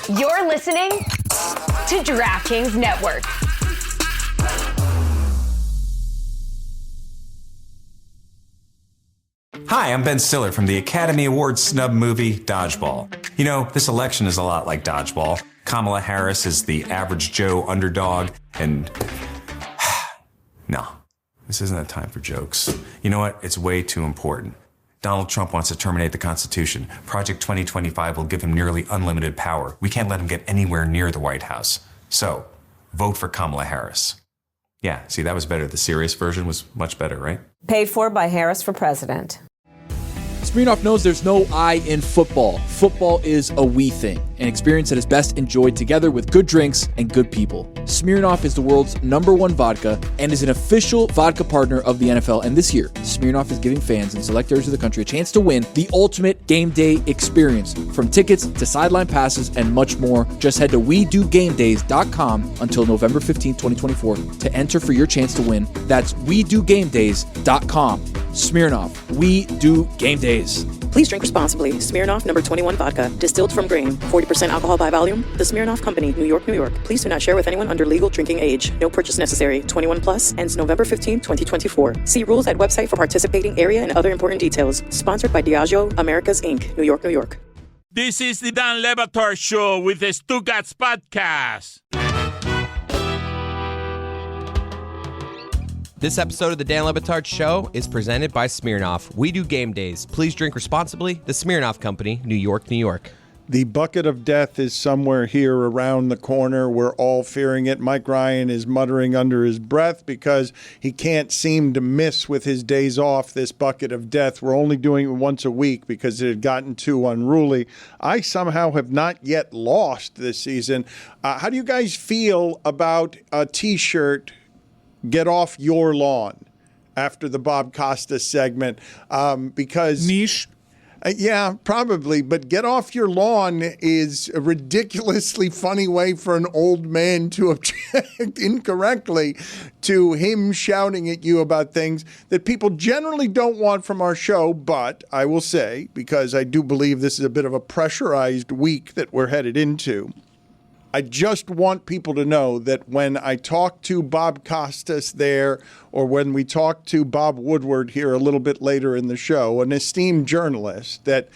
You're listening to DraftKings Network. Hi, I'm Ben Stiller from the Academy Awards snub movie Dodgeball. You know, this election is a lot like Dodgeball. Kamala Harris is the average Joe underdog, and no, this isn't a time for jokes. You know what? It's way too important. Donald Trump wants to terminate the Constitution. Project 2025 will give him nearly unlimited power. We can't let him get anywhere near the White House. So, vote for Kamala Harris. Yeah, see, that was better. The serious version was much better, right? Paid for by Harris for President. Smirnoff knows there's no I in football. Football is a we thing, an experience that is best enjoyed together with good drinks and good people. Smirnoff is the world's #1 vodka and is an official vodka partner of the NFL. And this year, Smirnoff is giving fans in select areas of the country a chance to win the ultimate game day experience. From tickets to sideline passes and much more, just head to WeDoGameDays.com until November 15, 2024 to enter for your chance to win. That's WeDoGameDays.com. Smirnoff, we do game days. Please drink responsibly. Smirnoff number 21 vodka, distilled from grain, 40% alcohol by volume. The Smirnoff Company, New York, New York. Please do not share with anyone under legal drinking age. No purchase necessary. 21 plus. Ends November 15, 2024. See rules at website for participating area and other important details. Sponsored by Diageo Americas Inc., New York, New York. This is the Dan Le Batard Show with the Stugotz podcast. This episode of the Dan Le Batard Show is presented by Smirnoff. We do game days. Please drink responsibly. The Smirnoff Company, New York, New York. The bucket of death is somewhere here around the corner. We're all fearing it. Mike Ryan is muttering under his breath because he can't seem to miss with his days off this bucket of death. We're only doing it once a week because it had gotten too unruly. I somehow have not yet lost this season. How do you guys feel about a T-shirt, "Get Off Your Lawn," after the Bob Costas segment? Because niche. Yeah, probably. But "Get Off Your Lawn" is a ridiculously funny way for an old man to object incorrectly to him shouting at you about things that people generally don't want from our show. But I will say, because I do believe this is a bit of a pressurized week that we're headed into, I just want people to know that when I talk to Bob Costas there, or when we talk to Bob Woodward here a little bit later in the show, an esteemed journalist, that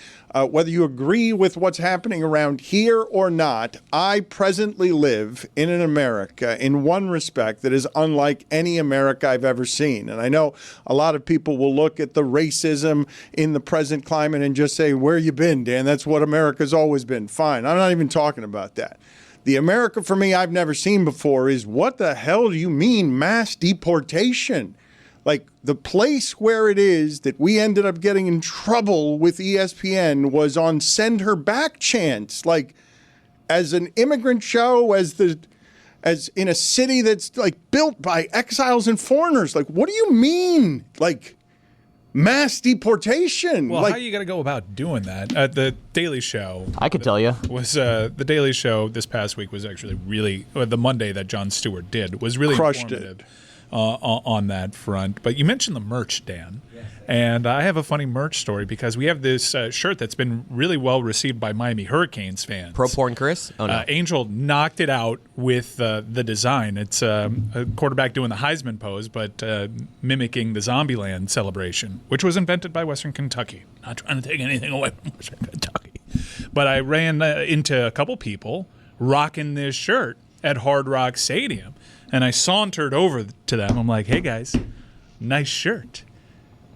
whether you agree with what's happening around here or not, I presently live in an America in one respect that is unlike any America I've ever seen. And I know a lot of people will look at the racism in the present climate and just say, "Where you been, Dan? That's what America's always been." Fine. I'm not even talking about that. The America for me I've never seen before is, what the hell do you mean mass deportation? Like, the place where it is that we ended up getting in trouble with ESPN was on Send Her Back chants. Like, as an immigrant show, as in a city that's like built by exiles and foreigners. Like, what do you mean? Like, mass deportation. Well, how are you going to go about doing that? The Daily Show. I could tell you. Was the Daily Show this past week was actually really, the Monday that Jon Stewart did was really crushed informative on that front. But you mentioned the merch, Dan. Yes. And I have a funny merch story because we have this shirt that's been really well received by Miami Hurricanes fans. Pro porn Chris? Oh, no. Angel knocked it out with the design. It's a quarterback doing the Heisman pose, but mimicking the Zombieland celebration, which was invented by Western Kentucky. Not trying to take anything away from Western Kentucky. But I ran into a couple people rocking this shirt at Hard Rock Stadium, and I sauntered over to them. I'm like, "Hey, guys, nice shirt.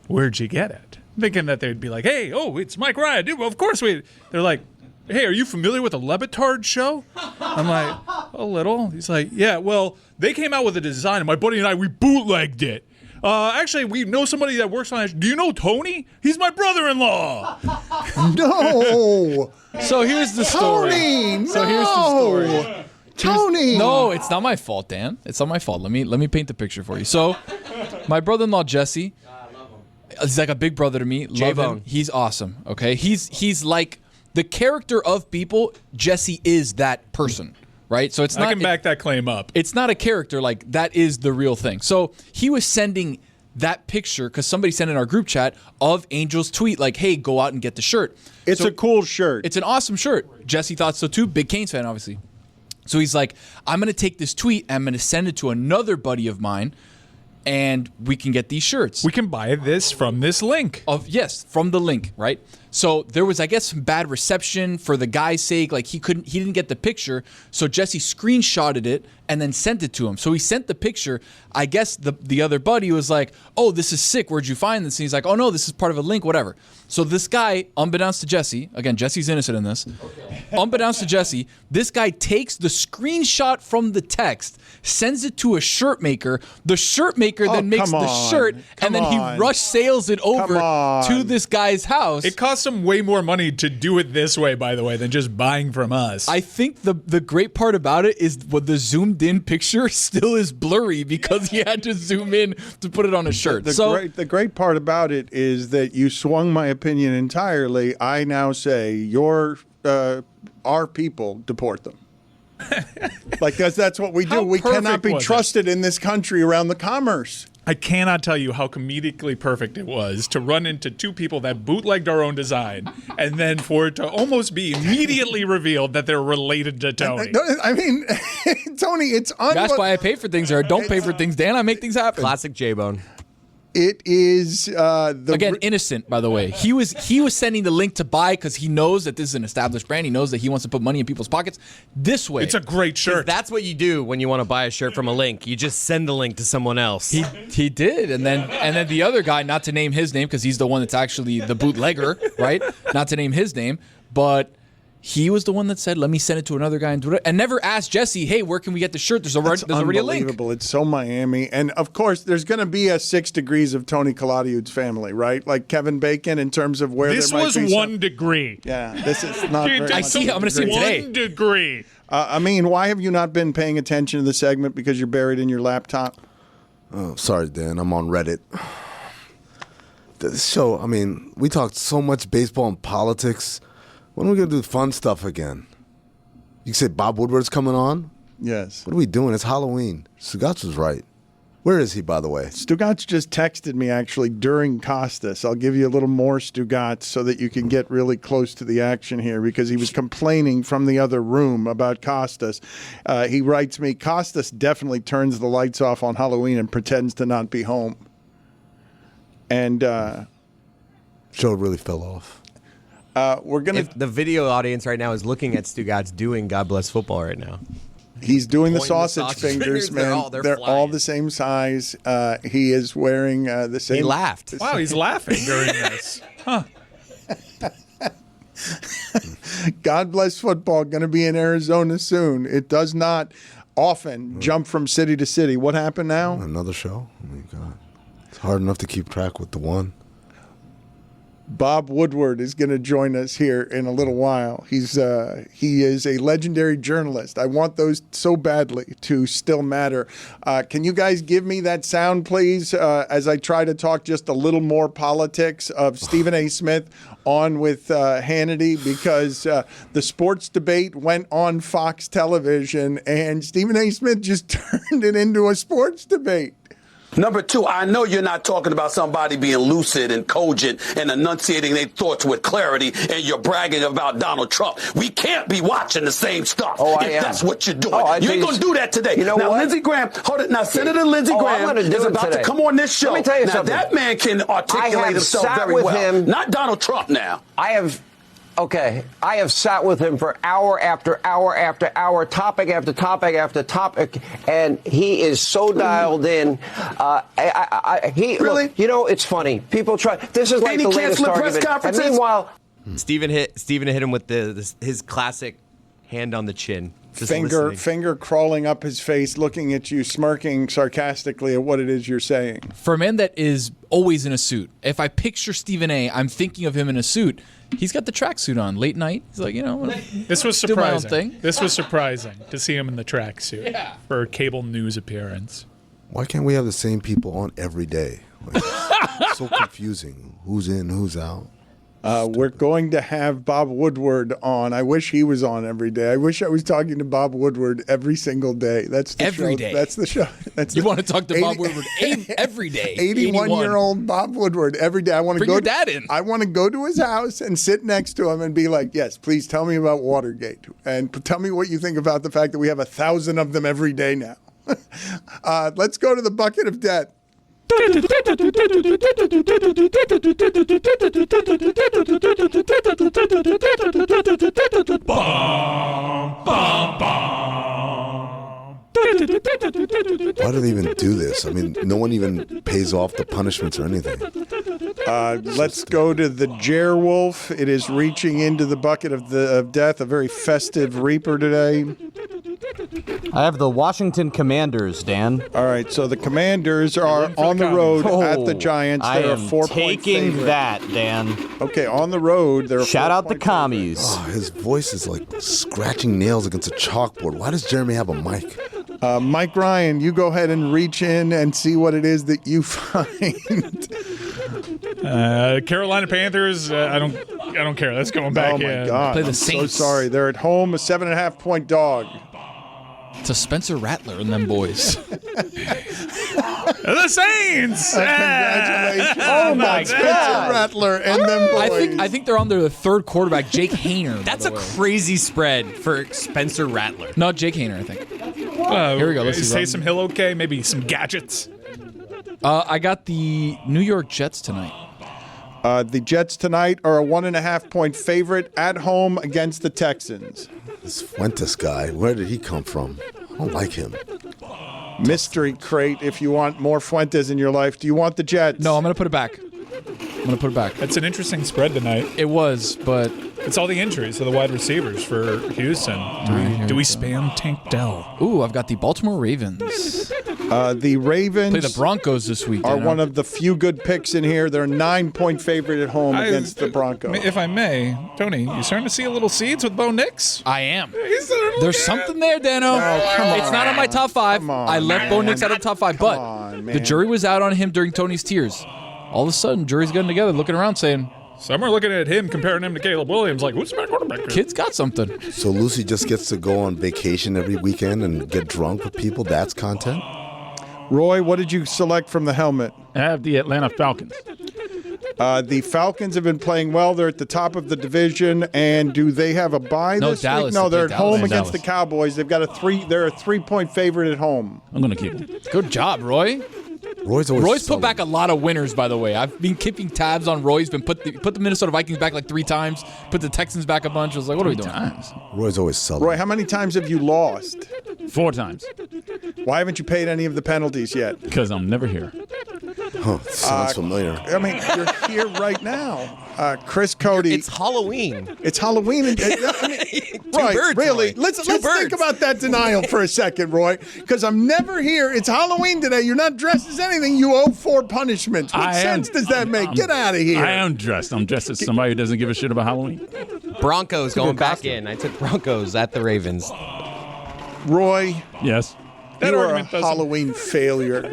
Where'd you get it?" Thinking that they'd be like, "Hey, oh, it's Mike Ryan. Dude, well, of course we." They're like, "Hey, are you familiar with the Le Batard Show?" I'm like, "A little." He's like, "Yeah, well, they came out with a design, and my buddy and I, we bootlegged it. Actually, we know somebody that works on it. Do you know Tony? He's my brother-in-law." No. So here's the story. Tony, no. So here's the story. Tony. No, it's not my fault, Dan. It's not my fault. Let me paint the picture for you. So, my brother-in-law Jesse, he's like a big brother to me. Love him. He's awesome. Okay, he's like the character of People. Jesse is that person, right? So it's not. I can back that claim up. It's not a character, like that is the real thing. So he was sending that picture, because somebody sent in our group chat, of Angel's tweet, like, hey, go out and get the shirt. It's a cool shirt. It's an awesome shirt. Jesse thought so too. Big Canes fan, obviously. So he's like, I'm going to take this tweet and I'm going to send it to another buddy of mine, and we can get these shirts. We can buy this from this link. Yes, from the link, right? So there was, I guess, some bad reception for the guy's sake. Like he didn't get the picture. So Jesse screenshotted it and then sent it to him. So he sent the picture. I guess the other buddy was like, oh, this is sick. Where'd you find this? And he's like, oh, no, this is part of a link, whatever. So this guy, unbeknownst to Jesse, again, Jesse's innocent in this. Okay. Unbeknownst to Jesse, this guy takes the screenshot from the text, sends it to a shirt maker. The shirt maker then makes the shirt, and then he rush sales it over to this guy's house. It costs him way more money to do it this way, by the way, than just buying from us. I think the great part about it is what the zoomed in picture still is blurry because he had to zoom in to put it on a shirt. The great part about it is that you swung my opinion entirely. I now say our people, deport them. Like that's what we do. How We cannot be was trusted in this country around the commerce. I cannot tell you how comedically perfect it was to run into two people that bootlegged our own design, and then for it to almost be immediately revealed that they're related to Tony. I mean, Tony, it's that's why I pay for things, or I don't pay for things. Dan, I make things happen. Classic J-Bone. It is again innocent, by the way. He was sending the link to buy because he knows that this is an established brand. He knows that he wants to put money in people's pockets. This way, it's a great shirt. That's what you do when you want to buy a shirt from a link. You just send the link to someone else. He did, and then the other guy, not to name his name because he's the one that's actually the bootlegger, right? Not to name his name, but he was the one that said, let me send it to another guy and never asked Jesse, hey, where can we get the shirt? There's already a link. Unbelievable. It's so Miami. And, of course, there's going to be a 6 degrees of Tony Colladiu's family, right? Like Kevin Bacon in terms of where this there might was be 1 degree. Yeah, this is not very I'm going to see him today. 1 degree. I mean, why have you not been paying attention to the segment? Because you're buried in your laptop? Oh, sorry, Dan. I'm on Reddit. This show, I mean, we talked so much baseball and politics. When are we going to do fun stuff again? You said Bob Woodward's coming on? Yes. What are we doing? It's Halloween. Stugotz was right. Where is he, by the way? Stugotz just texted me, actually, during Costas. I'll give you a little more Stugotz so that you can get really close to the action here, because he was complaining from the other room about Costas. He writes me, Costas definitely turns the lights off on Halloween and pretends to not be home. And show really fell off. We're gonna. If the video audience right now is looking at Stugotz doing God Bless Football right now. He's doing the Pointing sausage fingers, man. They're all the same size. He is wearing the same. He laughed. Wow, he's laughing during this. Huh. God Bless Football going to be in Arizona soon. It does not often jump from city to city. What happened now? Another show? Oh, my God. It's hard enough to keep track with the one. Bob Woodward is going to join us here in a little while. He is a legendary journalist. I want those so badly to still matter. Can you guys give me that sound, please, as I try to talk just a little more politics of Stephen A. Smith on with Hannity, because the sports debate went on Fox television, and Stephen A. Smith just turned it into a sports debate. Number 2, I know you're not talking about somebody being lucid and cogent and enunciating their thoughts with clarity, and you're bragging about Donald Trump. We can't be watching the same stuff if that's what you're doing. You ain't going to do that today. You know now, what? Lindsey Graham, hold it. Now, Senator Lindsey Graham is about to come on this show. Let me tell you something. That man can articulate himself very well. Not Donald Trump now. I have sat with him for hour after hour after hour, topic after topic after topic, and he is so dialed in. Really? Look, you know, it's funny. People try. This is like the latest argument. And meanwhile, Stephen hit him with his classic hand on the chin. Finger crawling up his face, looking at you, smirking sarcastically at what it is you're saying. For a man that is always in a suit, if I picture Stephen A., I'm thinking of him in a suit. He's got the tracksuit on late night. He's like, this was surprising. This was surprising to see him in the tracksuit for a cable news appearance. Why can't we have the same people on every day? Like, it's so confusing. Who's in, who's out? We're going to have Bob Woodward on. I wish he was on every day. I wish I was talking to Bob Woodward every single day. That's the Every show. day. That's the show. You want to talk to Bob Woodward every day. 81-year-old Bob Woodward every day. I want to Bring go. your dad in. I want to go to his house and sit next to him and be like, "Yes, please tell me about Watergate and tell me what you think about the fact that we have 1,000 of them every day now." Let's go to the bucket of death. Why do they even do this? I mean, no one even pays off the punishments or anything. Let's go to the Jerwolf. It is reaching into the bucket of death. A very festive Reaper today. I have the Washington Commanders, Dan. All right, so the Commanders are on the road at the Giants. I They're am a 4-point taking favorite. that, Dan. Okay, on the road, they're a Shout out the 4-point commies. Oh, his voice is like scratching nails against a chalkboard. Why does Jeremy have a mic? Mike Ryan, you go ahead and reach in and see what it is that you find. Carolina Panthers. I don't care. Let's go back. Oh my God! Play the I'm Saints. so sorry. They're at home, a 7.5-point dog. It's a Spencer Rattler and them boys. The Saints. Congratulations! Oh my Spencer God. Rattler and them boys. I think they're on their third quarterback, Jake Hayner. That's a crazy spread for Spencer Rattler. No, Jake Hayner, I think. Here we go. Let's see. Say some Hill, okay? Maybe some gadgets. I got the New York Jets tonight. The Jets tonight are a 1.5-point favorite at home against the Texans. This Fuentes guy, where did he come from? I don't like him. Mystery crate if you want more Fuentes in your life. Do you want the Jets? No, I'm going to put it back. That's an interesting spread tonight. It was, but It's all the injuries to the wide receivers for Houston. Do we spam Tank Dell? Ooh, I've got the Baltimore Ravens. The Ravens Play the Broncos this week. are one of the few good picks in here. They're a 9-point favorite at home against the Broncos. If I may, Tony, you starting to see a little seeds with Bo Nix? I am. There's something there, Dano. It's not on my top 5. I left Bo Nix out of the top 5, but the jury was out on him during Tony's tiers. All of a sudden, jury's getting together, looking around, saying, some are looking at him, comparing him to Caleb Williams, like, who's my quarterback? Kid's got something. So Lucy just gets to go on vacation every weekend and get drunk with people? That's content? Roy, what did you select from the helmet? I have the Atlanta Falcons. The Falcons have been playing well. They're at the top of the division. And do they have a bye this Dallas. week? No, they're at home Dallas. against the Cowboys. They're a 3-point favorite at home. I'm going to keep them. Good job, Roy. Roy's put back a lot of winners, by the way. I've been keeping tabs on Roy. He's been put the Minnesota Vikings back like 3 times, put the Texans back a bunch. I was like, what are we doing? Roy's always selling. Roy, how many times have you lost? 4 times. Why haven't you paid any of the penalties yet? Because I'm never here. Huh, sounds familiar. I mean, you're here right now. Chris Cody. It's Halloween. It's Halloween. Roy, birds, really? Roy. Let's Two think birds. about that denial for a second, Roy. Because I'm never here. It's Halloween today. You're not dressed as anything. You owe 4 punishments. What sense does that make? Get out of here. I am dressed. I'm dressed as somebody who doesn't give a shit about Halloween. Broncos going back in. I took Broncos at the Ravens. Roy, Yes. That you are a argument doesn't- Halloween failure.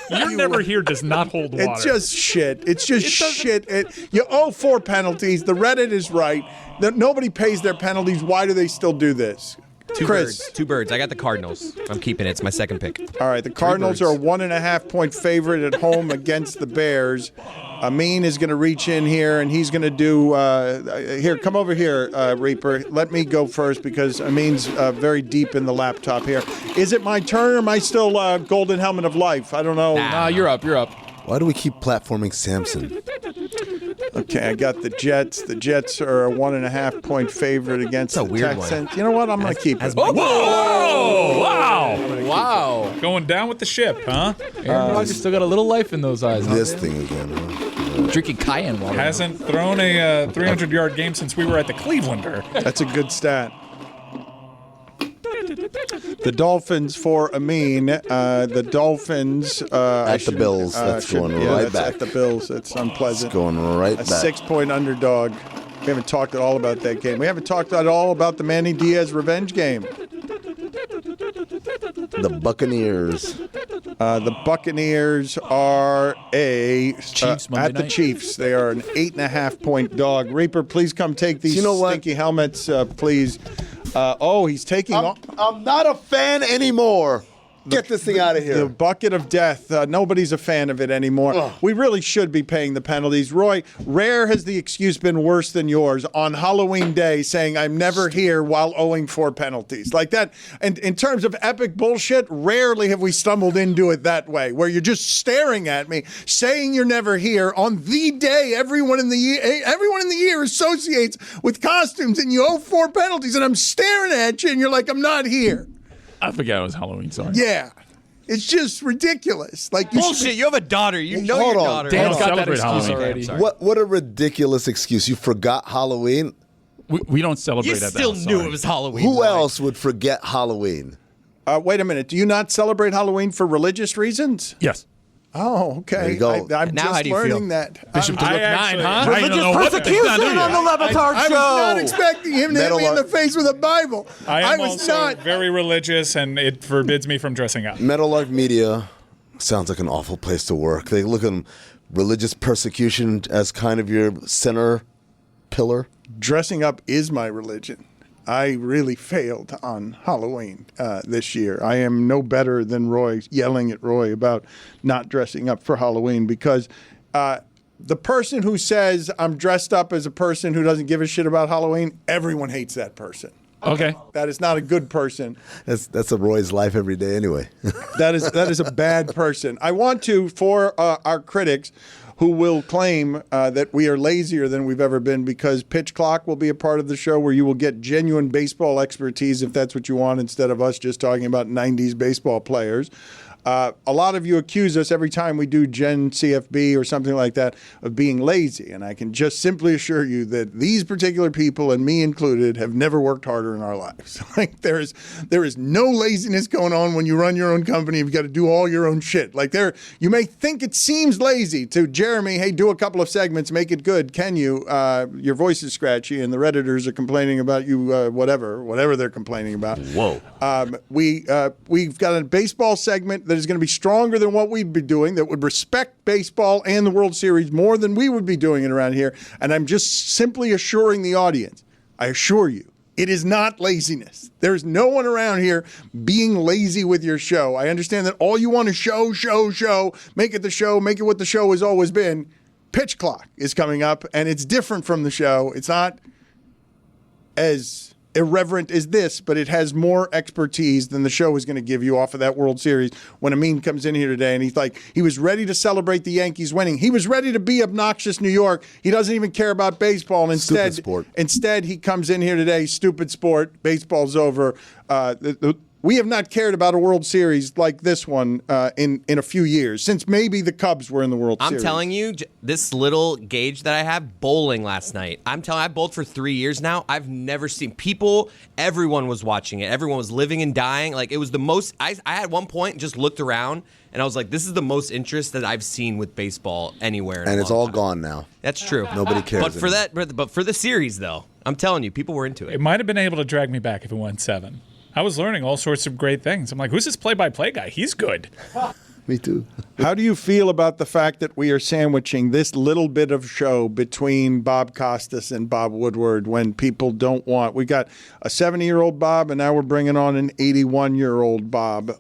You're never here does not hold water. It's just shit. It's just shit. You owe 4 penalties. The Reddit is right. Nobody pays their penalties. Why do they still do this? Chris. Two birds. I got the Cardinals. I'm keeping it. It's my second pick. All right, the Cardinals are a 1.5-point favorite at home against the Bears. Amin is going to reach in here, and he's going to do here. Come over here, Reaper. Let me go first because Amin's very deep in the laptop here. Is it my turn, or am I still Golden Helmet of Life? I don't know. Nah, you're up. Why do we keep platforming Samson? Okay, I got the Jets. The Jets are a 1.5-point favorite against the weird Texans. one. You know what? I'm going to keep it. Whoa! Wow. Going down with the ship, huh? Aaron Rodgers still got a little life in those eyes. This thing again, huh? Drinking cayenne water. Hasn't thrown a 300-yard game since we were at the Clevelander. That's a good stat. The Dolphins for Amin. The Dolphins At the Bills. That's going right that's back. At the Bills. That's unpleasant. It's going right A back. 6-point underdog. We haven't talked at all about that game. We haven't talked at all about the Manny Diaz revenge game. The Buccaneers. The Buccaneers are Chiefs Monday at the night? Chiefs. They are an 8.5-point dog. Reaper, please come take these stinky helmets, please. He's taking off. I'm not a fan anymore. Get this thing out of here. The bucket of death. Nobody's a fan of it anymore. Ugh. We really should be paying the penalties. Roy, rare has the excuse been worse than yours on Halloween Day saying I'm never here while owing 4 penalties. Like that. And in terms of epic bullshit, rarely have we stumbled into it that way, where you're just staring at me, saying you're never here on the day everyone in the year associates with costumes, and you owe 4 penalties, and I'm staring at you, and you're like, I'm not here. I forgot it was Halloween. Sorry. Yeah. It's just ridiculous. Like Bullshit. You have a daughter. You know Hold your on. daughter. Dan's got that Celebrate excuse Halloween. already. Sorry. What a ridiculous excuse. You forgot Halloween? We don't celebrate You at that. still knew it was Halloween. Who Roy. else would forget Halloween? Wait a minute. Do you not celebrate Halloween for religious reasons? Yes. Oh, okay. There you go. I'm Now how just do you feel? learning that. Bishop to I look 9, actually- huh? I don't Religious know what the thing's persecution done to on you. the Batard I was show. not expecting him to hit me in the Metal- face with a Bible. I am was also not. very religious, and it forbids me from dressing up. Meadowlark Media sounds like an awful place to work. They look at religious persecution as kind of your center pillar. Dressing up is my religion. I really failed on Halloween this year. I am no better than Roy, yelling at Roy about not dressing up for Halloween, because the person who says I'm dressed up as a person who doesn't give a shit about Halloween, everyone hates that person. Okay. That is not a good person. That's a Roy's life every day anyway. That is a bad person. I want to, for our critics who will claim that we are lazier than we've ever been, because Pitch Clock will be a part of the show where you will get genuine baseball expertise if that's what you want, instead of us just talking about 90s baseball players. A lot of you accuse us every time we do Gen CFB or something like that of being lazy, and I can just simply assure you that these particular people, and me included, have never worked harder in our lives. Like there is no laziness going on when you run your own company. You've got to do all your own shit. Like you may think it seems lazy to Jeremy, hey, do a couple of segments, make it good. Can you? Your voice is scratchy, and the Redditors are complaining about you. Whatever they're complaining about. Whoa. We've got a baseball segment that is going to be stronger than what we'd be doing, that would respect baseball and the World Series more than we would be doing it around here. And I'm just simply assuring the audience, I assure you, it is not laziness. There's no one around here being lazy with your show. I understand that all you want is show, make it the show, make it what the show has always been. Pitch Clock is coming up, and it's different from the show. It's not as irreverent as this, but it has more expertise than the show is going to give you off of that World Series. When Amin comes in here today and he was ready to celebrate the Yankees winning. He was ready to be obnoxious New York. He doesn't even care about baseball. And instead he comes in here today, stupid sport, baseball's over. We have not cared about a World Series like this one in a few years, since maybe the Cubs were in the World Series. I'm telling you, this little gauge that I have, bowling last night. I bowled for 3 years now. I've never seen everyone was watching it. Everyone was living and dying. Like, it was the most, I at one point just looked around and I was like, this is the most interest that I've seen with baseball anywhere. And it's all gone now. That's true. Nobody cares. But for the series, though, I'm telling you, people were into it. It might have been able to drag me back if it went 7. I was learning all sorts of great things. I'm like, who's this play-by-play guy? He's good. Me too. How do you feel about the fact that we are sandwiching this little bit of show between Bob Costas and Bob Woodward when people don't want? We got a 70-year-old Bob, and now we're bringing on an 81-year-old Bob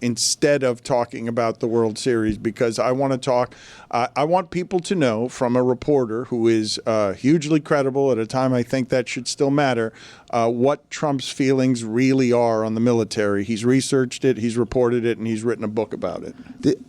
instead of talking about the World Series, because I want to talk. I want people to know from a reporter who is hugely credible at a time I think that should still matter, what Trump's feelings really are on the military. He's researched it, he's reported it, and he's written a book about it.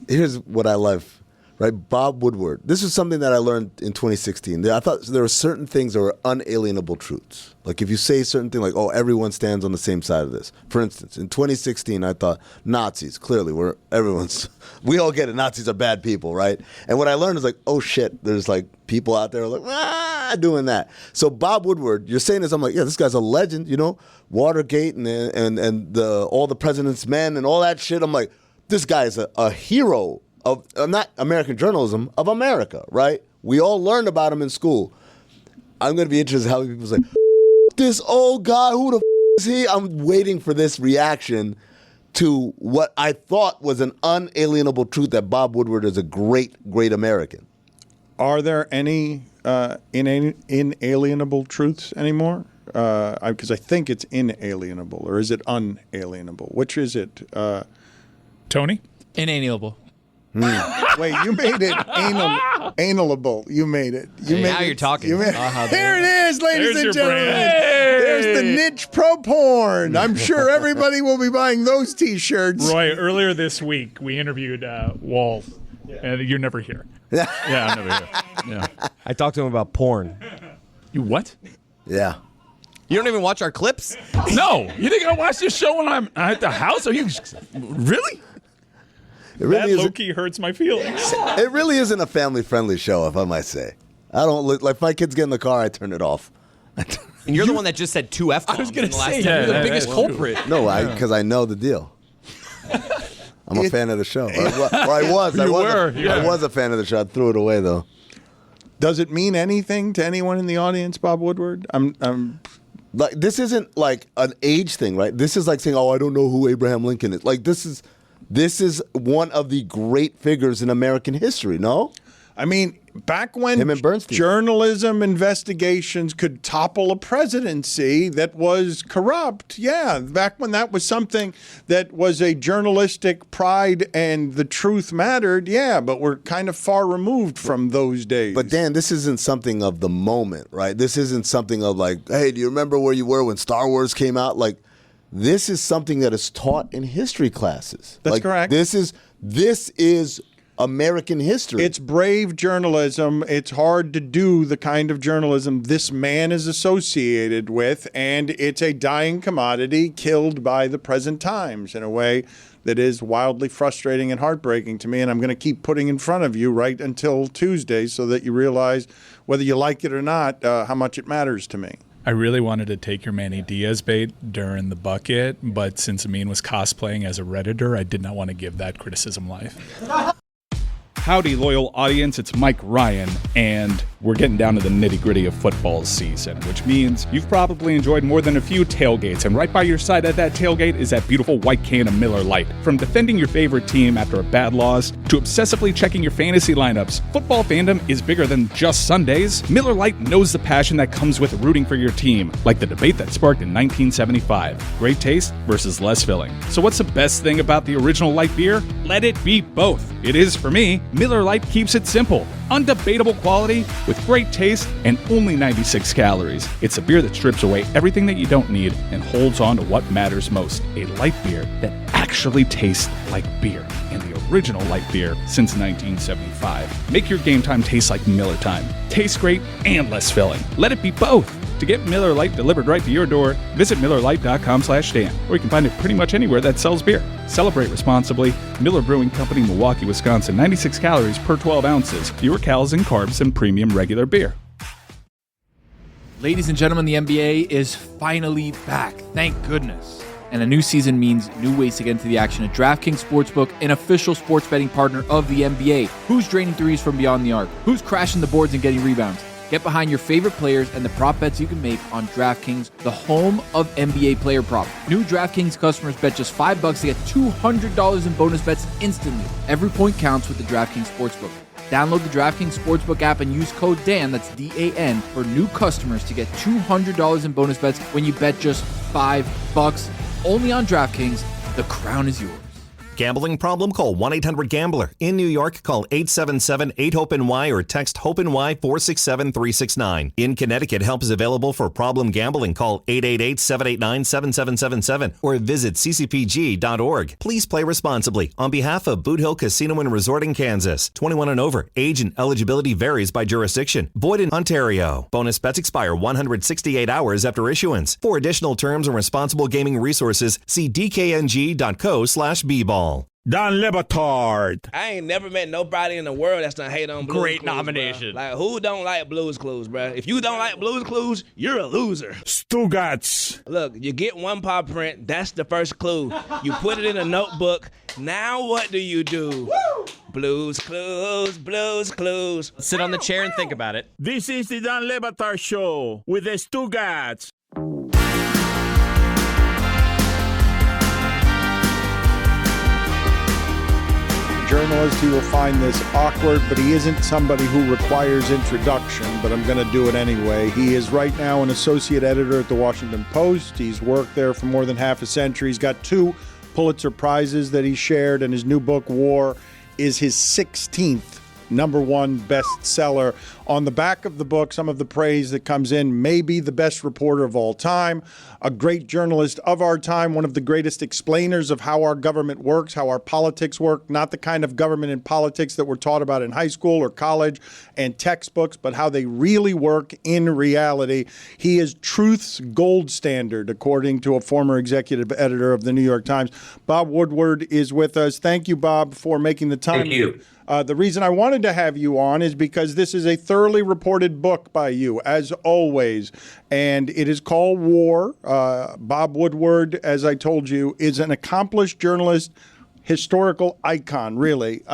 Here's what I love, right? Bob Woodward. This is something that I learned in 2016. I thought there were certain things that were unalienable truths. Like if you say certain thing like, oh, everyone stands on the same side of this. For instance, in 2016, I thought Nazis, clearly, we all get it. Nazis are bad people, right? And what I learned is like, oh shit, there's like people out there like, doing that. So Bob Woodward, you're saying this, I'm like, yeah, this guy's a legend, Watergate and all the president's men and all that shit. I'm like, this guy is a hero of not American journalism, of America, right? We all learned about him in school. I'm going to be interested in how people say, this old guy, who the is he? I'm waiting for this reaction to what I thought was an unalienable truth that Bob Woodward is a great, great American. Are there any inalienable truths anymore? Because I think it's inalienable, or is it unalienable? Which is it? Tony? Inalienable. Wait, you made it analable. You made it. Now you're talking. There it is, ladies There's and your gentlemen. brand. There's the niche pro porn. I'm sure everybody will be buying those T-shirts. Roy, earlier this week, we interviewed Wall, and you're never here. Yeah, I'm never here. Yeah. I talked to him about porn. You what? Yeah. You don't even watch our clips? No. You think I watch this show when I'm at the house? Are you really? It really That isn't. low-key hurts my feelings. It really isn't a family-friendly show, if I might say. I don't look like if my kids get in the car, I turn it off. And you're the one that just said 2 F-bombs. I was going to say, time. you're the biggest culprit. No, because I know the deal. I'm a fan of the show. I was a fan of the show. I threw it away though. Does it mean anything to anyone in the audience, Bob Woodward? I'm Like this isn't like an age thing, right? This is like saying, "Oh, I don't know who Abraham Lincoln is." Like this is one of the great figures in American history. No, I mean, back when Him and Bernstein. journalism investigations could topple a presidency that was corrupt, back when that was something that was a journalistic pride and the truth mattered, but we're kind of far removed from those days. But Dan, this isn't something of the moment, right? This isn't something of like, hey, do you remember where you were when Star Wars came out? Like, this is something that is taught in history classes. That's correct. This is American history. It's brave journalism. It's hard to do the kind of journalism this man is associated with, and it's a dying commodity killed by the present times in a way that is wildly frustrating and heartbreaking to me, and I'm going to keep putting in front of you right until Tuesday so that you realize, whether you like it or not, how much it matters to me. I really wanted to take your Manny Diaz bait during the bucket, but since Amin was cosplaying as a Redditor, I did not want to give that criticism life. Howdy, loyal audience. It's Mike Ryan, and we're getting down to the nitty-gritty of football season, which means you've probably enjoyed more than a few tailgates, and right by your side at that tailgate is that beautiful white can of Miller Lite. From defending your favorite team after a bad loss to obsessively checking your fantasy lineups, football fandom is bigger than just Sundays. Miller Lite knows the passion that comes with rooting for your team, like the debate that sparked in 1975. Great taste versus less filling. So what's the best thing about the original light beer? Let it be both. It is for me. Miller Lite keeps it simple. Undebatable quality with great taste and only 96 calories. It's a beer that strips away everything that you don't need and holds on to what matters most. A light beer that actually tastes like beer. And the original light beer since 1975. Make your game time taste like Miller time. Tastes great and less filling. Let it be both. To get Miller Lite delivered right to your door, visit MillerLite.com/Dan, or you can find it pretty much anywhere that sells beer. Celebrate responsibly. Miller Brewing Company, Milwaukee, Wisconsin. 96 calories per 12 ounces. Fewer calories and carbs than premium regular beer. Ladies and gentlemen, the NBA is finally back. Thank goodness. And a new season means new ways to get into the action at DraftKings Sportsbook, an official sports betting partner of the NBA. Who's draining threes from beyond the arc? Who's crashing the boards and getting rebounds? Get behind your favorite players and the prop bets you can make on DraftKings, the home of NBA player prop. New DraftKings customers bet just $5 to get $200 in bonus bets instantly. Every point counts with the DraftKings Sportsbook. Download the DraftKings Sportsbook app and use code DAN, that's D-A-N, for new customers to get $200 in bonus bets when you bet just $5. Only on DraftKings. The crown is yours. Gambling problem? Call 1-800-GAMBLER. In New York, call 877-8-HOPE-NY or text HOPE-NY 467-369. In Connecticut, help is available for problem gambling. Call 888-789-7777 or visit ccpg.org. Please play responsibly. On behalf of Boot Hill Casino and Resort in Kansas, 21 and over. Age and eligibility varies by jurisdiction. Void in Ontario. Bonus bets expire 168 hours after issuance. For additional terms and responsible gaming resources, see dkng.co/bball. Don Le Batard. I ain't never met nobody in the world that's gonna hate on Blue's Great Clues, nomination. Bruh. Like, who don't like Blue's Clues, bro? If you don't like Blue's Clues, you're a loser. Stugotz. Look, you get one paw print. That's the first clue. You put it in a notebook. Now what do? Blue's Clues, Blue's Clues. Sit on the chair and think about it. This is the Don Le Batard Show with the Stugotz. journalist. He will find this awkward, but he isn't somebody who requires introduction, but I'm going to do it anyway. He is right now an associate editor at the Washington Post. He's worked there for more than half a century. He's got 2 Pulitzer Prizes that he shared, and his new book, War, is his 16th #1 bestseller. On the back of the book, some of the praise that comes in: maybe the best reporter of all time, a great journalist of our time, one of the greatest explainers of how our government works, how our politics work, not the kind of government and politics that we're taught about in high school or college and textbooks, but how they really work in reality. He is truth's gold standard, according to a former executive editor of the New York Times. Bob Woodward is with us. Thank you, Bob, for making the time. Thank you. The reason I wanted to have you on is because this is a thoroughly reported book by you, as always, and it is called War. Bob Woodward, as I told you, is an accomplished journalist, historical icon, really.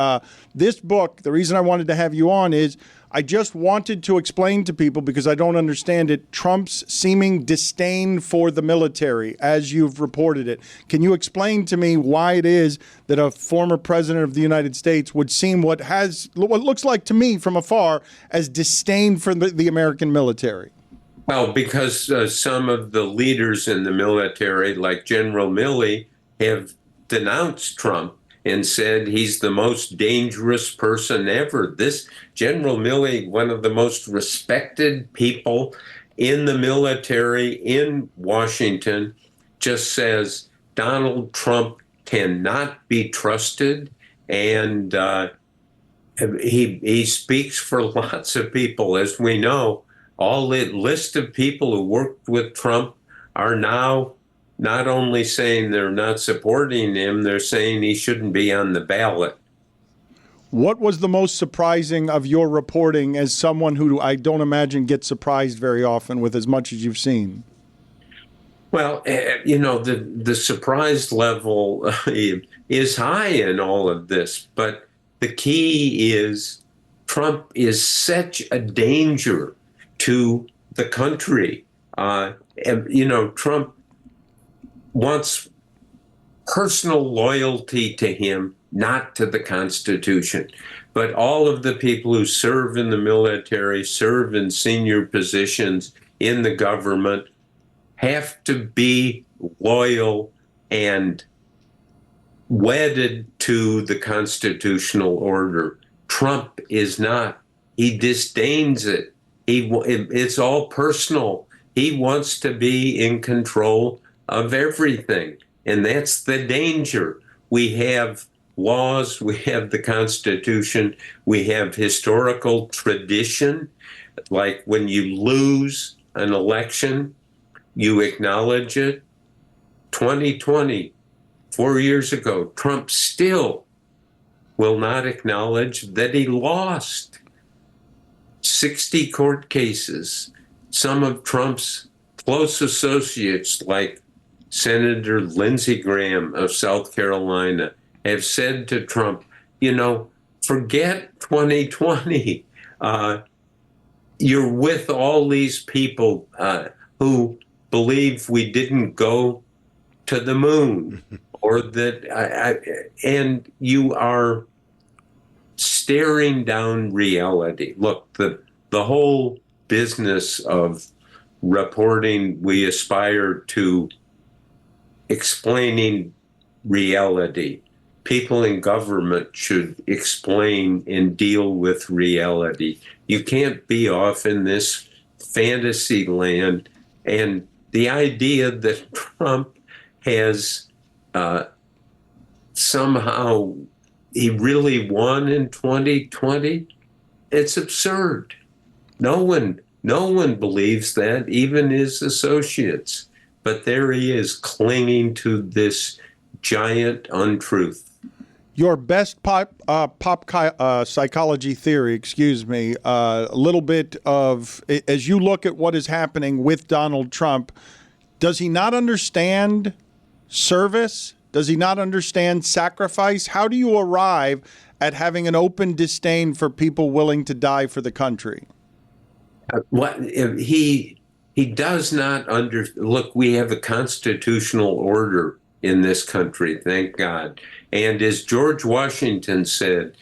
This book, the reason I wanted to have you on is I just wanted to explain to people, because I don't understand it, Trump's seeming disdain for the military, as you've reported it. Can you explain to me why it is that a former president of the United States would seem what looks like to me from afar as disdain for the American military? Well, because some of the leaders in the military, like General Milley, have denounced Trump and said he's the most dangerous person ever. This General Milley, one of the most respected people in the military in Washington, just says Donald Trump cannot be trusted. And he speaks for lots of people. As we know, all the list of people who worked with Trump are now not only saying they're not supporting him, they're saying he shouldn't be on the ballot. What was the most surprising of your reporting as someone who I don't imagine gets surprised very often with as much as you've seen? Well, the surprise level is high in all of this, but the key is Trump is such a danger to the country. Trump wants personal loyalty to him, not to the Constitution. But all of the people who serve in the military, serve in senior positions in the government, have to be loyal and wedded to the constitutional order. Trump is not. He disdains it. It's all personal. He wants to be in control of everything. And that's the danger. We have laws, we have the Constitution, we have historical tradition. Like when you lose an election, you acknowledge it. 2020, 4 years ago, Trump still will not acknowledge that he lost 60 court cases. Some of Trump's close associates, like Senator Lindsey Graham of South Carolina, have said to Trump, forget 2020. You're with all these people who believe we didn't go to the moon, or that, and you are staring down reality. Look, the whole business of reporting, we aspire to explaining reality. People in government should explain and deal with reality. You can't be off in this fantasy land. And the idea that Trump has somehow, he really won in 2020, it's absurd. No one believes that, even his associates. But there he is, clinging to this giant untruth. Your best pop psychology theory, a little bit of, as you look at what is happening with Donald Trump, does he not understand service? Does he not understand sacrifice? How do you arrive at having an open disdain for people willing to die for the country? He does not look, we have a constitutional order in this country, thank God. And as George Washington said,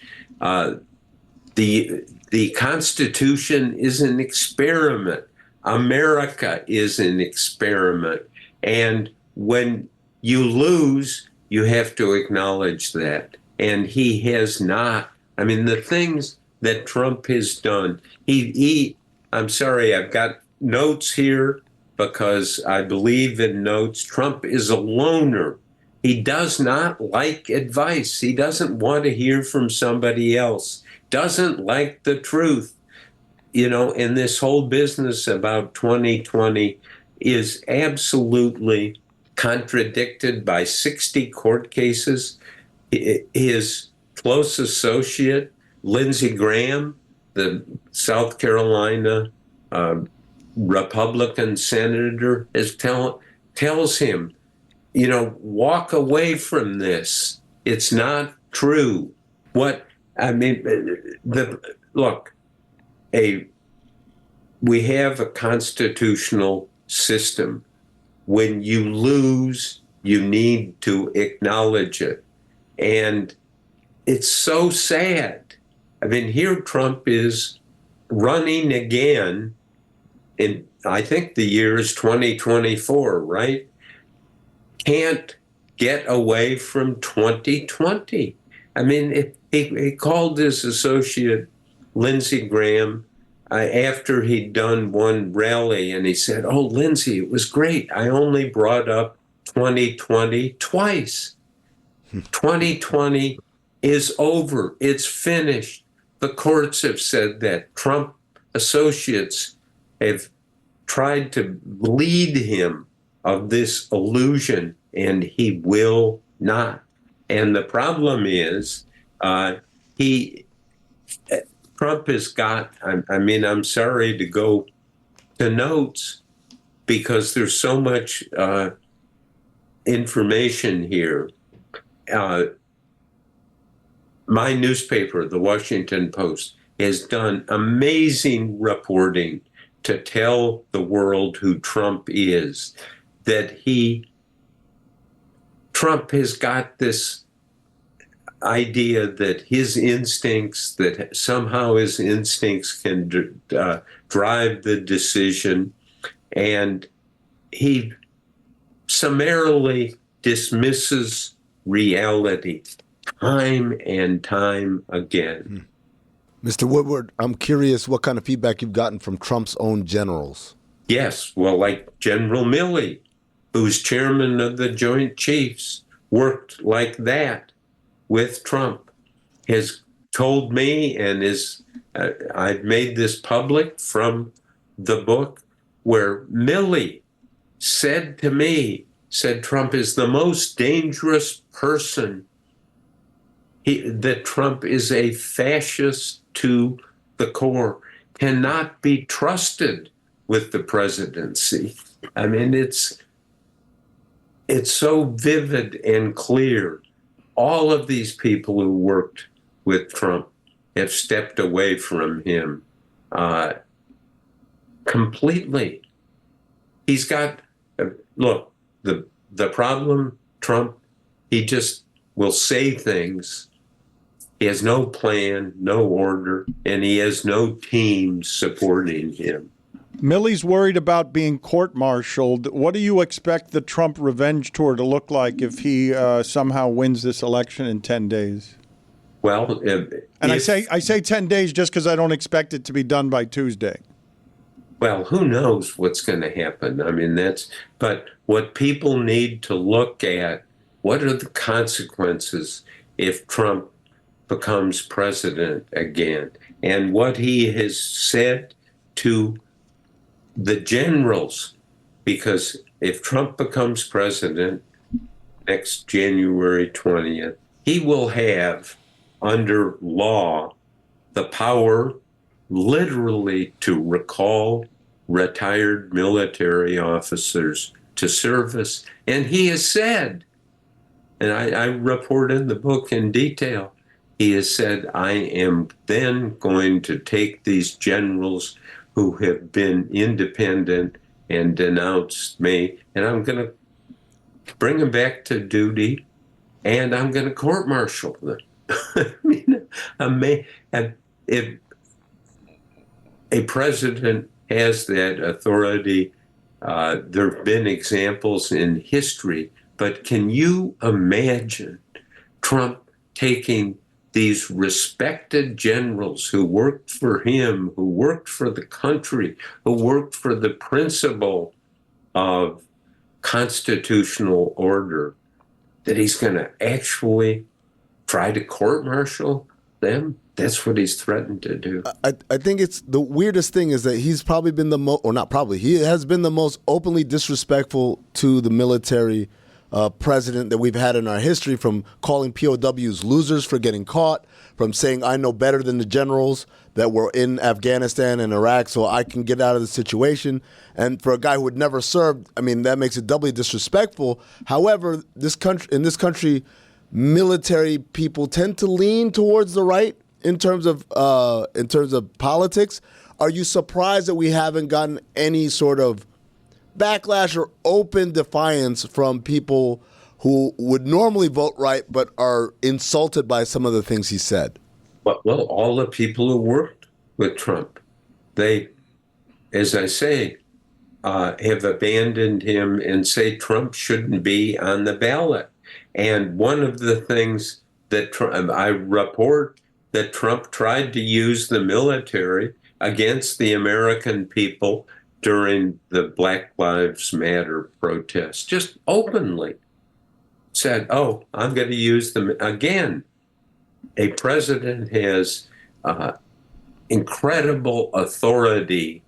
the Constitution is an experiment. America is an experiment. And when you lose, you have to acknowledge that. And he has not. I mean, the things that Trump has done, I'm sorry, I've got notes here because I believe in notes. Trump is a loner. He does not like advice. He doesn't want to hear from somebody else, doesn't like the truth. You know, and this whole business about 2020 is absolutely contradicted by 60 court cases. His close associate, Lindsey Graham, the South Carolina Republican senator, tells him, you know, walk away from this. It's not true. We have a constitutional system. When you lose, you need to acknowledge it. And it's so sad. I mean, here Trump is running again, and I think the year is 2024, right? Can't get away from 2020. I mean, he called his associate, Lindsey Graham, after he'd done one rally, and he said, "Oh, Lindsey, it was great. I only brought up 2020 twice. 2020 is over. It's finished." The courts have said that. Trump associates have tried to lead him of this illusion, and he will not. And the problem is, Trump has got, I mean, I'm sorry to go to notes because there's so much information here. My newspaper, the Washington Post, has done amazing reporting to tell the world who Trump is, that Trump has got this idea that his instincts, that somehow his instincts can drive the decision, and he summarily dismisses reality time and time again. Mr. Woodward, I'm curious what kind of feedback you've gotten from Trump's own generals. Yes, well, like General Milley, who's chairman of the Joint Chiefs, worked like that with Trump, has told me, and I've made this public from the book, where Milley said to me, Trump is the most dangerous person, that Trump is a fascist to the core, cannot be trusted with the presidency. I mean, it's so vivid and clear. All of these people who worked with Trump have stepped away from him completely. He's got, look, the problem, Trump, he just will say things. He has no plan, no order, and he has no team supporting him. Milley's worried about being court-martialed. What do you expect the Trump revenge tour to look like if he somehow wins this election in 10 days? Well, I say 10 days just because I don't expect it to be done by Tuesday. Well, who knows what's going to happen? I mean, but what people need to look at, what are the consequences if Trump becomes president again? And what he has said to the generals, because if Trump becomes president next January 20th, he will have, under law, the power literally to recall retired military officers to service. And he has said, and I report in the book in detail, he has said, I am then going to take these generals who have been independent and denounced me, and I'm going to bring them back to duty, and I'm going to court-martial them. I mean, if a president has that authority, there have been examples in history, but can you imagine Trump taking these respected generals who worked for him, who worked for the country, who worked for the principle of constitutional order, that he's going to actually try to court-martial them? That's what he's threatened to do. I think it's the weirdest thing is that he's probably been the most, or not probably, he has been the most openly disrespectful to the military president that we've had in our history, from calling POWs losers for getting caught, from saying I know better than the generals that were in Afghanistan and Iraq, so I can get out of the situation. And for a guy who had never served, I mean, that makes it doubly disrespectful. However, in this country, military people tend to lean towards the right in terms of politics. Are you surprised that we haven't gotten any sort of backlash or open defiance from people who would normally vote right but are insulted by some of the things he said? Well, all the people who worked with Trump, they, as I say, have abandoned him and say Trump shouldn't be on the ballot. And one of the things that I report that Trump tried to use the military against the American people during the Black Lives Matter protests, just openly said, oh, I'm going to use them again. A president has incredible authority.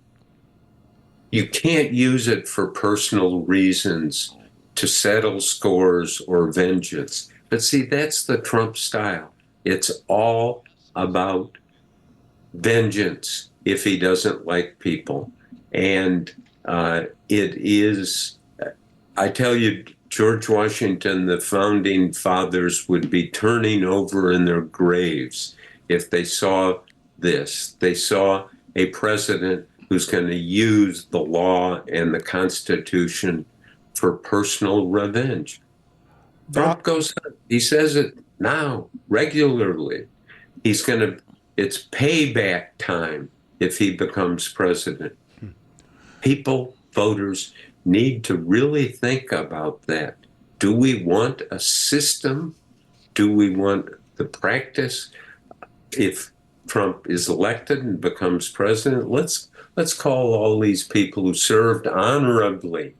You can't use it for personal reasons to settle scores or vengeance. But see, that's the Trump style. It's all about vengeance if he doesn't like people. And it is, I tell you, George Washington, the founding fathers would be turning over in their graves if they saw this. They saw a president who's going to use the law and the Constitution for personal revenge. Trump goes, he says it now regularly. It's payback time if he becomes president. People, voters, need to really think about that. Do we want a system? Do we want the practice? If Trump is elected and becomes president, let's call all these people who served honorably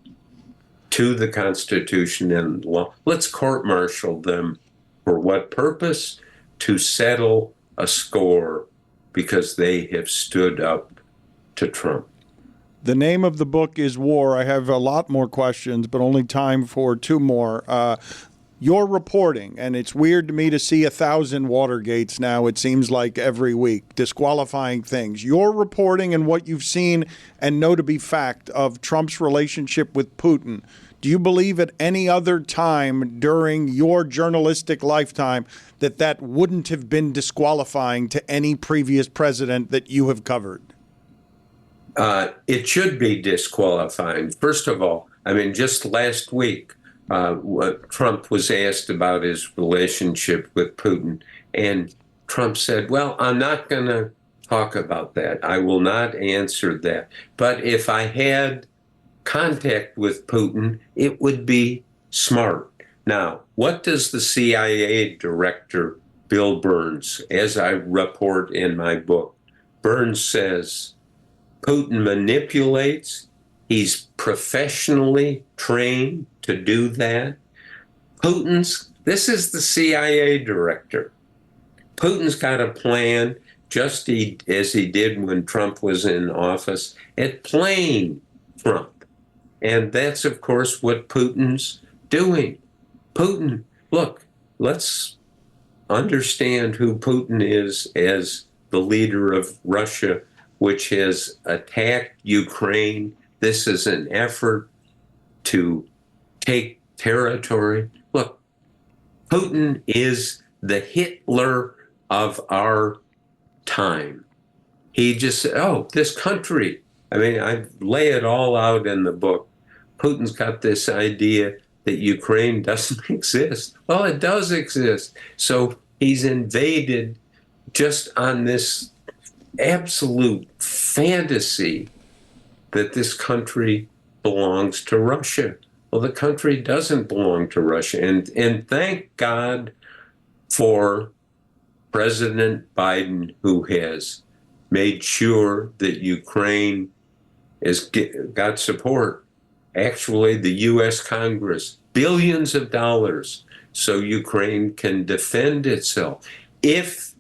to the Constitution and law. Let's court-martial them. For what purpose? To settle a score because they have stood up to Trump. The name of the book is War. I have a lot more questions, but only time for two more. Your reporting, and it's weird to me to see 1,000 Watergates now, it seems like every week, disqualifying things. Your reporting and what you've seen and know to be fact of Trump's relationship with Putin, do you believe at any other time during your journalistic lifetime that wouldn't have been disqualifying to any previous president that you have covered? It should be disqualifying. First of all, I mean, just last week, Trump was asked about his relationship with Putin, and Trump said, well, I'm not going to talk about that. I will not answer that. But if I had contact with Putin, it would be smart. Now, what does the CIA director, Bill Burns, as I report in my book, Burns says, Putin manipulates. He's professionally trained to do that. This is the CIA director. Putin's got a plan, just as he did when Trump was in office, at playing Trump. And that's, of course, what Putin's doing. Putin, look, let's understand who Putin is as the leader of Russia, which has attacked Ukraine. This is an effort to take territory. Look, Putin is the Hitler of our time. He just said, oh, this country. I mean, I lay it all out in the book. Putin's got this idea that Ukraine doesn't exist. Well, it does exist. So he's invaded just on this absolute fantasy that this country belongs to Russia. Well, the country doesn't belong to Russia. And thank God for President Biden, who has made sure that Ukraine has got support. Actually, the U.S. Congress, billions of dollars so Ukraine can defend itself. If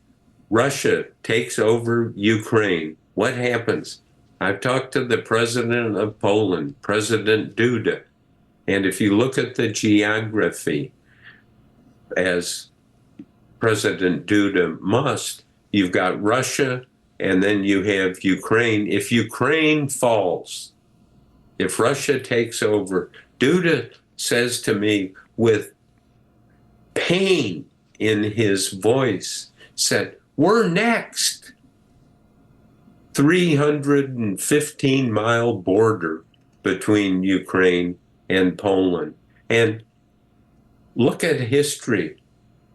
Russia takes over Ukraine, what happens? I've talked to the president of Poland, President Duda, and if you look at the geography, as President Duda must, you've got Russia, and then you have Ukraine. If Ukraine falls, if Russia takes over, Duda says to me with pain in his voice, said, we're next. 315-mile border between Ukraine and Poland. And look at history.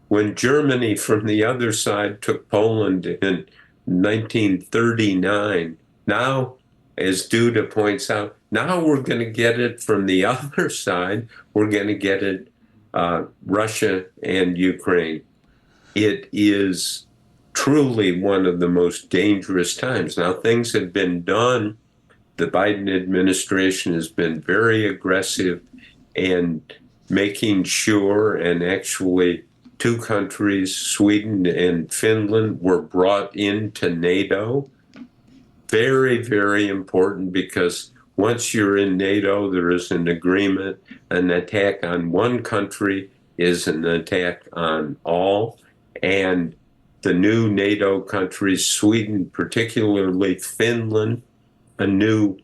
When Germany from the other side took Poland in 1939, now, as Duda points out, now we're going to get it from the other side. We're going to get it Russia and Ukraine. It is truly one of the most dangerous times. Now, things have been done. The Biden administration has been very aggressive in making sure, and actually 2 countries, Sweden and Finland, were brought into NATO. Very, very important, because once you're in NATO, there is an agreement. An attack on one country is an attack on all. And the new NATO countries, Sweden, particularly Finland, a new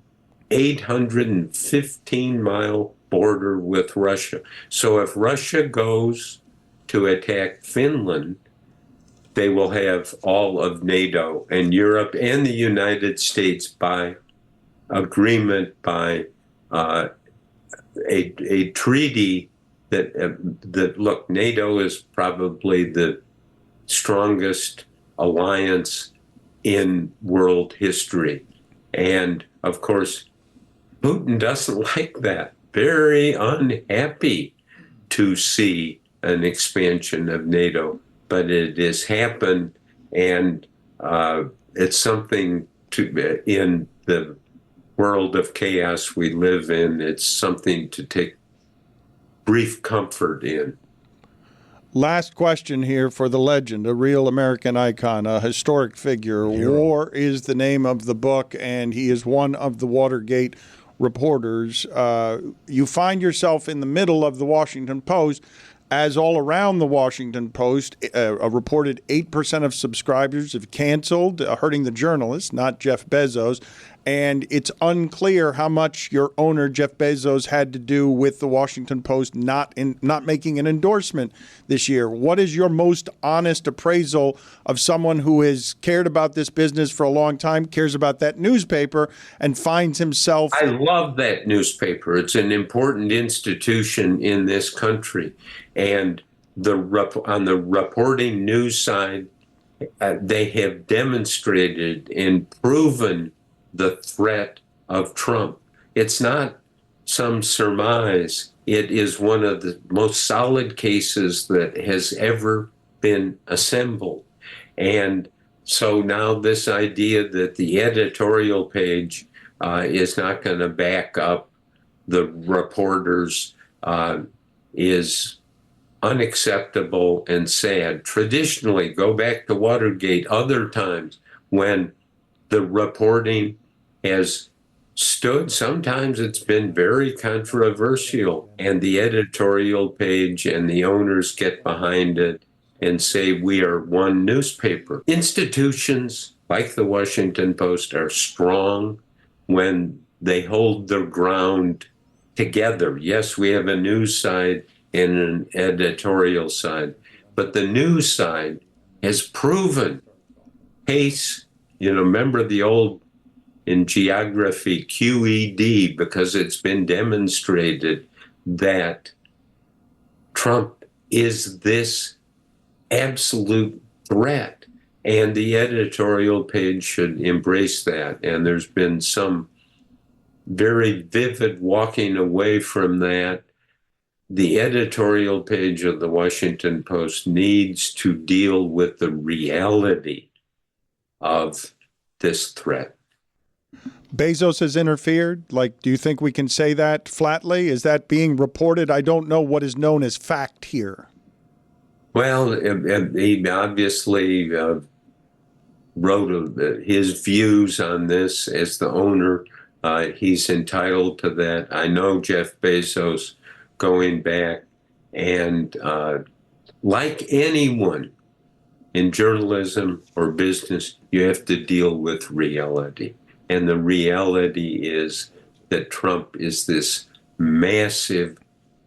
815-mile border with Russia. So if Russia goes to attack Finland, they will have all of NATO and Europe and the United States by agreement, by a treaty that look, NATO is probably the strongest alliance in world history. And of course, Putin doesn't like that. Very unhappy to see an expansion of NATO, but it has happened, and it's something to, in the world of chaos we live in, it's something to take brief comfort in. Last question here for the legend, a real American icon, a historic figure. War is the name of the book, and he is one of the Watergate reporters. You find yourself in the middle of the Washington Post, as all around the Washington Post, a reported 8% of subscribers have canceled, hurting the journalist, not Jeff Bezos. And it's unclear how much your owner, Jeff Bezos, had to do with the Washington Post not making an endorsement this year. What is your most honest appraisal of someone who has cared about this business for a long time, cares about that newspaper, and finds himself... I love that newspaper. It's an important institution in this country. And on the reporting news side, they have demonstrated and proven the threat of Trump. It's not some surmise. It is one of the most solid cases that has ever been assembled. And so now this idea that the editorial page is not going to back up the reporters is unacceptable and sad. Traditionally, go back to Watergate, other times when the reporting has stood, sometimes it's been very controversial, and the editorial page and the owners get behind it and say, we are one newspaper. Institutions like the Washington Post are strong when they hold their ground together. Yes, we have a news side and an editorial side, but the news side has proven case, remember the old in geography QED, because it's been demonstrated that Trump is this absolute threat. And the editorial page should embrace that. And there's been some very vivid walking away from that. The editorial page of the Washington Post needs to deal with the reality of this threat. Bezos has interfered? Like, do you think we can say that flatly? Is that being reported? I don't know what is known as fact here. Well, he obviously wrote his views on this as the owner. He's entitled to that. I know Jeff Bezos going back, and like anyone in journalism or business, you have to deal with reality. And the reality is that Trump is this massive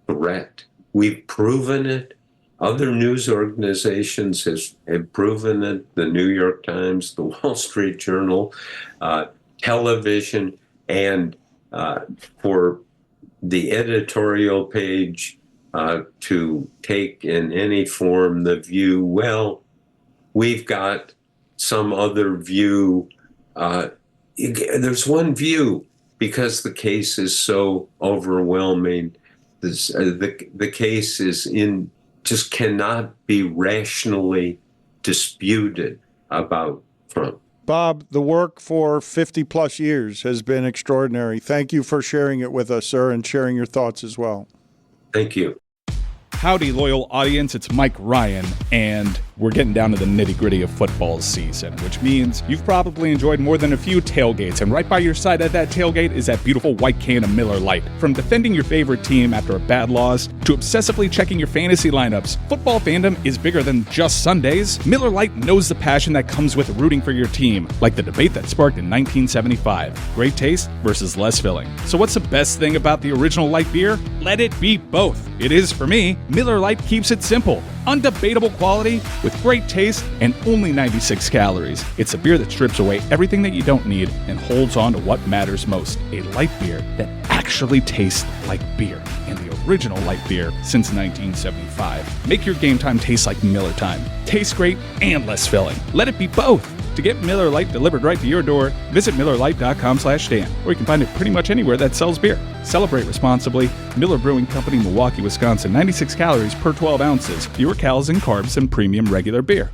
threat. We've proven it. Other news organizations have proven it. The New York Times, the Wall Street Journal, television, and for the editorial page to take in any form the view, well, we've got some other view. There's one view because the case is so overwhelming. The case is just cannot be rationally disputed about Trump. Bob, the work for 50 plus years has been extraordinary. Thank you for sharing it with us, sir, and sharing your thoughts as well. Thank you. Howdy, loyal audience. It's Mike Ryan, and we're getting down to the nitty-gritty of football season, which means you've probably enjoyed more than a few tailgates, and right by your side at that tailgate is that beautiful white can of Miller Lite. From defending your favorite team after a bad loss to obsessively checking your fantasy lineups, football fandom is bigger than just Sundays. Miller Lite knows the passion that comes with rooting for your team, like the debate that sparked in 1975. Great taste versus less filling. So what's the best thing about the original light beer? Let it be both. It is for me. Miller Lite keeps it simple. Undebatable quality with great taste and only 96 calories. It's a beer that strips away everything that you don't need and holds on to what matters most. A light beer that actually tastes like beer. And the original light beer since 1975. Make your game time taste like Miller time. Tastes great and less filling. Let it be both. To get Miller Lite delivered right to your door, visit MillerLite.com/stand, or you can find it pretty much anywhere that sells beer. Celebrate responsibly. Miller Brewing Company, Milwaukee, Wisconsin. 96 calories per 12 ounces. Fewer calories and carbs than premium regular beer.